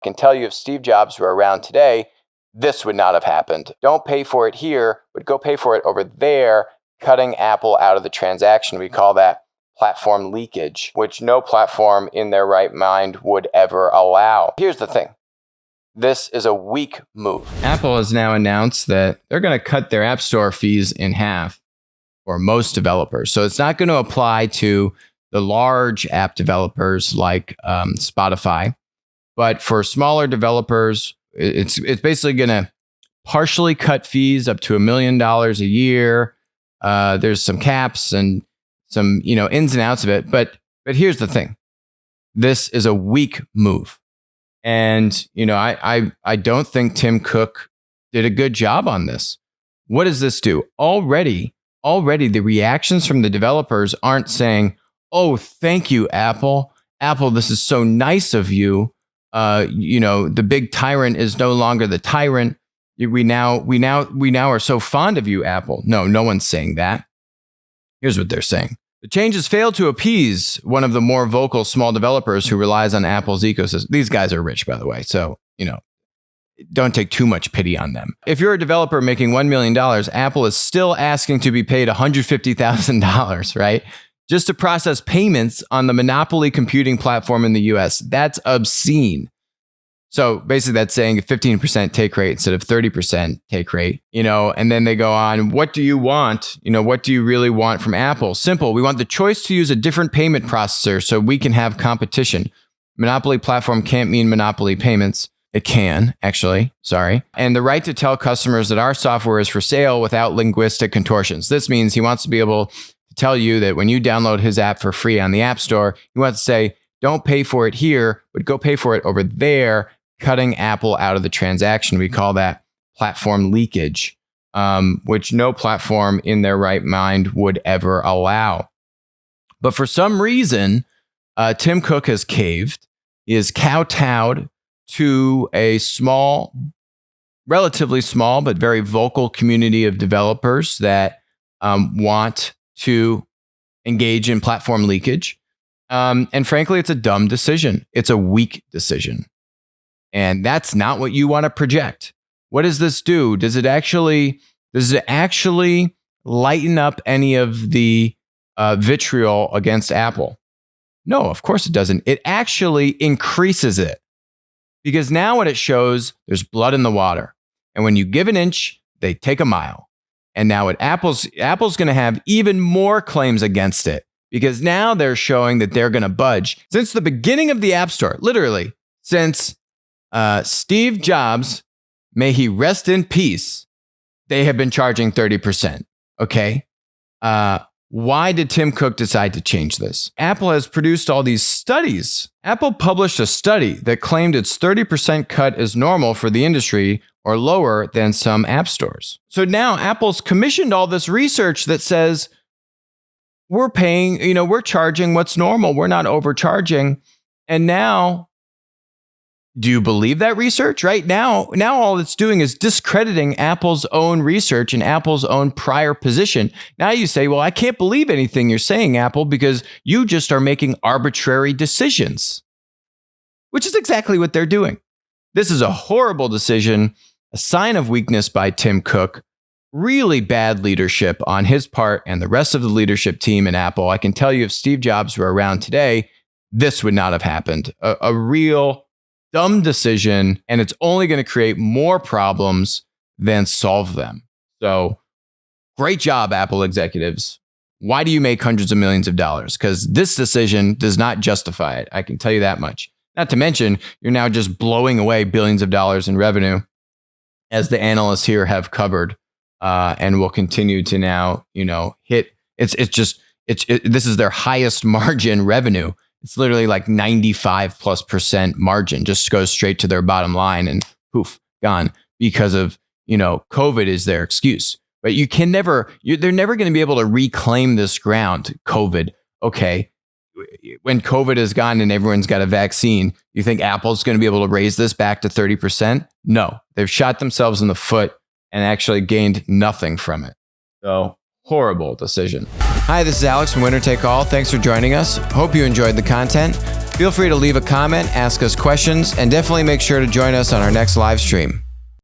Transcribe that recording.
I can tell you if Steve Jobs were around today, this would not have happened. Don't pay for it here, but go pay for it over there, cutting Apple out of the transaction. We call that platform leakage, which no platform in their right mind would ever allow. Here's the thing. This is a weak move. Apple has now announced that they're going to cut their App Store fees in half for most developers. So it's not going to apply to the large app developers like Spotify, but for smaller developers, it's basically going to partially cut fees up to $1 million a year. There's some caps and some ins and outs of it, but here's the thing: this is a weak move, and I don't think Tim Cook did a good job on this. What does this do? Already, the reactions from the developers aren't saying, "Oh, thank you, Apple. Apple, this is so nice of you. The big tyrant is no longer the tyrant. We now are so fond of you, Apple." No one's saying that. Here's what they're saying: the changes fail to appease one of the more vocal small developers who relies on Apple's ecosystem. These guys are rich, by the way, so don't take too much pity on them. If you're a developer making $1 million, Apple is still asking to be paid $150,000, right? Just to process payments on the monopoly computing platform in the US. That's obscene. So basically that's saying a 15% take rate instead of 30% take rate, and then they go on, what do you want? What do you really want from Apple? Simple. We want the choice to use a different payment processor so we can have competition. Monopoly platform can't mean monopoly payments. It can, actually. Sorry. And the right to tell customers that our software is for sale without linguistic contortions. This means he wants to be able to tell you that when you download his app for free on the App Store, he wants to say, don't pay for it here, but go pay for it over there, cutting Apple out of the transaction. We call that platform leakage, which no platform in their right mind would ever allow. But for some reason, Tim Cook has caved, is kowtowed to a relatively small, but very vocal community of developers that want to engage in platform leakage. And frankly, it's a dumb decision. It's a weak decision. And that's not what you want to project. What does this do? Does it actually lighten up any of the vitriol against Apple? No, of course it doesn't. It actually increases it. Because now what it shows, there's blood in the water. And when you give an inch, they take a mile. And now Apple's going to have even more claims against it. Because now they're showing that they're going to budge. Since the beginning of the App Store, literally, since Steve Jobs, may he rest in peace, they have been charging 30%. Okay? Why did Tim Cook decide to change this? Apple has produced all these studies. Apple published a study that claimed its 30% cut is normal for the industry or lower than some app stores. So now Apple's commissioned all this research that says we're paying, we're charging what's normal. We're not overcharging. And now, do you believe that research? Right now all it's doing is discrediting Apple's own research and Apple's own prior position. Now you say, well, I can't believe anything you're saying, Apple, because you just are making arbitrary decisions, which is exactly what they're doing. This is a horrible decision, a sign of weakness by Tim Cook, really bad leadership on his part and the rest of the leadership team in Apple. I can tell you if Steve Jobs were around today, this would not have happened. A real dumb decision, and it's only going to create more problems than solve them. So, great job, Apple executives. Why do you make hundreds of millions of dollars? Because this decision does not justify it. I can tell you that much. Not to mention, you're now just blowing away billions of dollars in revenue, as the analysts here have covered, and will continue to now, hit. This is their highest margin revenue. It's literally like 95+% margin, just goes straight to their bottom line and poof, gone, because of, COVID is their excuse. But they're never going to be able to reclaim this ground, COVID. Okay. When COVID is gone and everyone's got a vaccine, you think Apple's going to be able to raise this back to 30%? No, they've shot themselves in the foot and actually gained nothing from it. So horrible decision. Hi, this is Alex from Winner Take All. Thanks for joining us. Hope you enjoyed the content. Feel free to leave a comment, ask us questions, and definitely make sure to join us on our next live stream.